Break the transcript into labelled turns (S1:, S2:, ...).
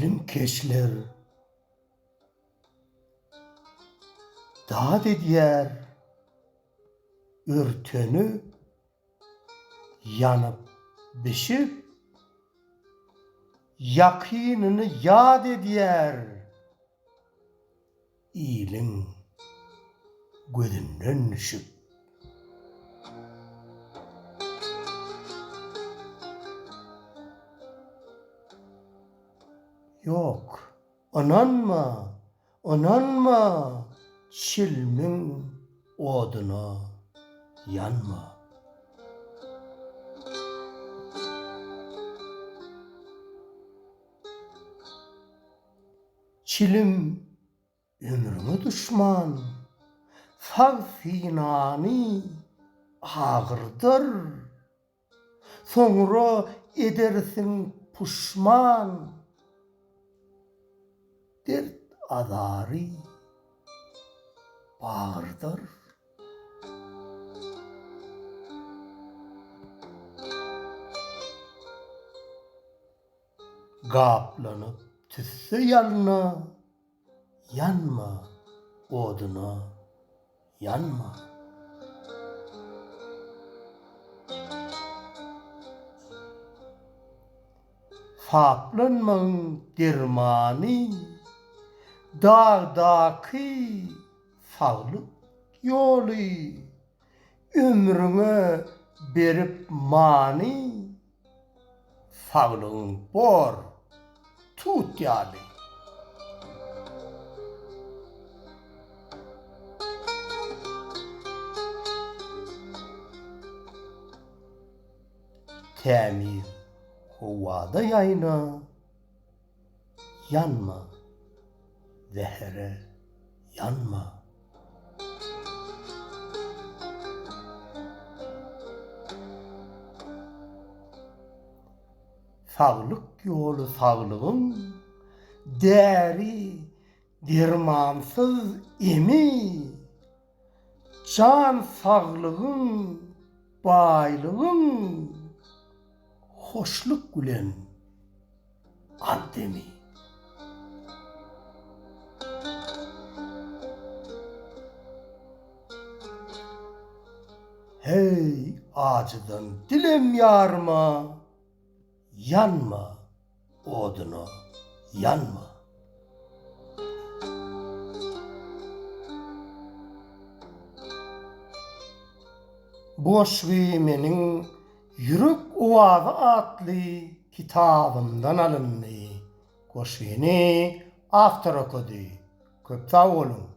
S1: ilim keşler dağ dediyer örtönü yanıp bişip yakînini yad ediyer ilim gözünden düşüp. Yok, onanma, çilmin oduna yanma. Çilim ömrüne düşman, finani ağırdır. Sonra edersin puşman, dert azarı bağırdır. Gaplanıp tüsse yalına, yanma oduna, yanma. Faplanman dermani, dağdaki sağlık yolu, ömrüne berip mani, sağlığın bor, tut yani. Temiz havada yayna, yanma, zehre yanma. Sağlık yolu sağlığın, deri dermansız emi, can sağlığın, baylığın, hoşluk gülen antemi. Hey acıdan dilem yarma, yanma oduna, yanma. Boş menin Yürek Ovazı adlı kitabımdan alındı. Koşuyeni after okudu. Köp sağ olun.